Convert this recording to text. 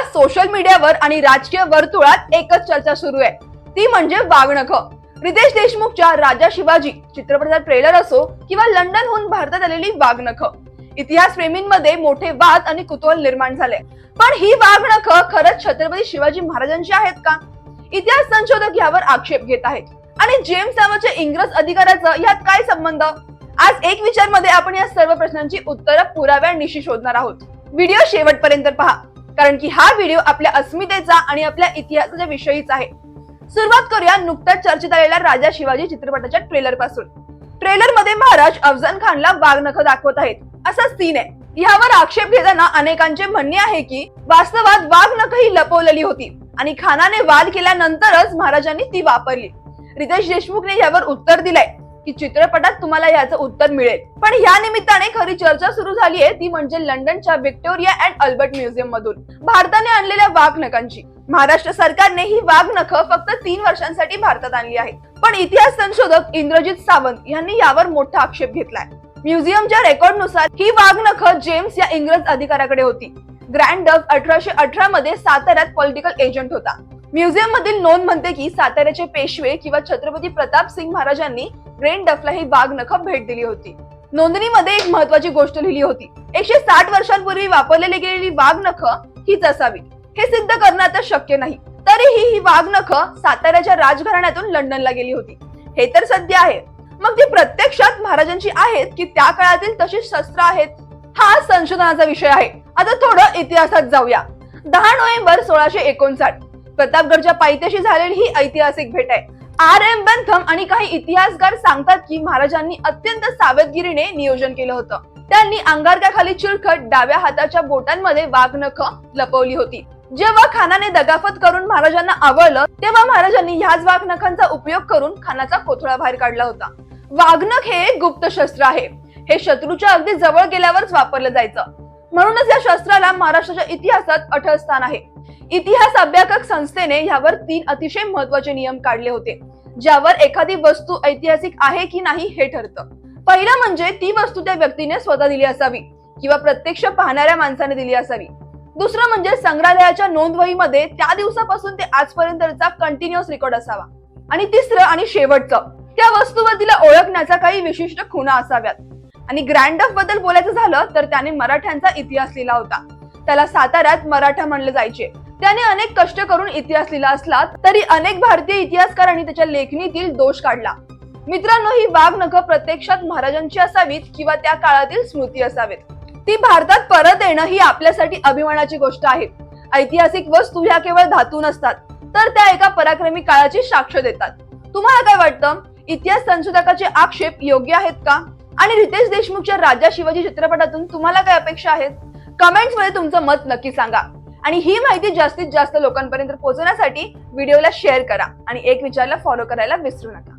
Social मीडियावर आणि राजकीय वर्तुळात एकच चर्चा सुरू आहे, ती म्हणजे वाघनख। रितेश देशमुखच्या राजा शिवाजी चित्रपटाचा ट्रेलर असो किंवा लंडनहून भारतात आलेली वाघनख, इतिहास प्रेमींमध्ये मोठे वाद आणि कुतूहल निर्माण झाले। पण ही वाघनख खरंच छत्रपती शिवाजी महाराजांची आहेत का? इतिहास संशोधक यावर आक्षेप घेत आहेत। आणि जेम्स नावाच्या इंग्रज अधिकाऱ्याचा यात काय संबंध? आज एक विचार मध्ये आपण या सर्व प्रश्नांची उत्तरं पुराव्यानिशी शोधणार आहोत। व्हिडिओ शेवटपर्यंत पहा, कारण की हा व्हिडिओ आपल्या अस्मितेचा आणि आपल्या इतिहासाच्या विषयीच आहे। सुरुवात करूया नुकताच चर्चेत आलेल्या राजा शिवाजी चित्रपटाच्या ट्रेलर पासून। ट्रेलर मध्ये महाराज अफजल खानला वाघनख दाखवत आहेत, असा सीन आहे। यावर आक्षेप घेताना अनेकांचे म्हणणे आहे की वास्तवात वाघनख ही लपवलेली होती आणि खानाने वाद केल्यानंतरच महाराजांनी ती वापरली। रितेश देशमुखने यावर उत्तर दिलंय की चित्रपटात तुम्हाला याचं उत्तर मिळेल, पण या निमित्ताने खरी चर्चा सुरू झाली आहे ती म्हणजे लंडनच्या व्हिक्टोरिया अँड अल्बर्ट म्युझियम मधून भारताने आणलेल्या वाघनखांची। महाराष्ट्र सरकारने ही वाघनख फक्त 3 वर्षांसाठी भारतात आणली आहे, पण इतिहास संशोधक इंद्रजित सावंत यांनी यावर मोठा आक्षेप घेतलाय। म्युझियमच्या रेकॉर्डनुसार ही वाघनख जेम्स या इंग्रज अधिकाऱ्याकडे होती। ग्रँड डफ 1818 मध्ये साताऱ्यात पॉलिटिकल एजंट होता। म्युझियम मधील नोंद म्हणते की साताऱ्याचे पेशवे किंवा छत्रपती प्रताप सिंग महाराजांनी ग्रँड डफला ही वाघनख भेट दिली होती। नोंदणीमध्ये एक महत्वाची गोष्ट लिहिली होती, 160 वर्षांपूर्वी वापरलेली गेलेली वाघनख हीच असावी। हे सिद्ध करणं आता शक्य नाही, तरीही ही वाघनख साताऱ्याच्या राजघराण्यातून लंडनला गेली होती, हे तर सत्य आहे। मग ती प्रत्यक्षात महाराजांची आहेत की त्या काळातील तशीच शस्त्र आहेत, हा संशोधनाचा विषय आहे। आता थोडं इतिहासात जाऊया। 10 नोव्हेंबर 1659 प्रतापगडच्या पायथ्याशी झालेली ही ऐतिहासिक भेट आहे। R.M. बेंथम आणि काही इतिहासकार सांगतात की महाराजांनी अत्यंत सावधगिरीने नियोजन केलं होतं। त्यांनी अंगारक्याखाली चिरखट डाव्या हाताच्या बोटांमध्ये वाघनख लपवली होती। जेव्हा खानाने दगाफत करून महाराजांना आवळलं, तेव्हा महाराजांनी ह्याच वाघनखांचा उपयोग करून खानाचा कोथळा बाहेर काढला होता। वाघनख हे एक गुप्त शस्त्र आहे, हे शत्रूच्या अगदी जवळ गेल्यावरच वापरलं जायचं, म्हणूनच या शस्त्राला महाराष्ट्राच्या इतिहासात अठळ स्थान आहे। इतिहास अभ्यासक संस्थेने यावर 3 अतिशय महत्त्वाचे नियम काढले होते, ज्यावर एखादी वस्तू ऐतिहासिक आहे की नाही हे ठरतं। पहिला म्हणजे ती वस्तू त्या व्यक्तीने स्वतः दिली असावी किंवा प्रत्यक्ष पाहणाऱ्या माणसाने दिली असावी। दुसरं म्हणजे संग्रहालयाच्या नोंदवहीमध्ये त्या दिवसापासून ते आजपर्यंतचा कंटिन्युअस रेकॉर्ड असावा। आणि तिसरं आणि शेवटचं, त्या वस्तूवर तिला ओळखण्याचा काही विशिष्ट खुणा असाव्यात। आणि ग्रँड डफ बद्दल बोलायचं झालं तर त्याने मराठ्यांचा इतिहास लिहिला होता। त्याला साताऱ्यात मराठा म्हणले जायचे। त्याने अनेक कष्ट करून इतिहास लिहिला असला तरी अनेक भारतीय इतिहासकारांनी त्याच्या लेखणीतील दोष काढला। मित्रांनो, ही वाघनख प्रत्यक्षात महाराजांची असावीत किंवा त्या काळातील स्मृती असावेत। ती भारतात परत येणं ही आपल्यासाठी अभिमानाची गोष्ट आहे। ऐतिहासिक वस्तू ह्या केवळ धातू नसतात, तर त्या एका पराक्रमी काळाची साक्ष देतात। तुम्हाला काय वाटतं? इतिहास संशोधकाचे आक्षेप योग्य आहेत का? आणि रितेश देशमुखच्या राजा शिवाजी चित्रपटातून तुम्हाला काय अपेक्षा आहेत? कमेंट्स मध्ये तुमचं मत नक्की सांगा। आणि ही माहिती जास्तीत जास्त लोकांपर्यंत पोहोचवण्यासाठी व्हिडिओला शेअर करा आणि एक विचारला फॉलो करायला विसरू नका।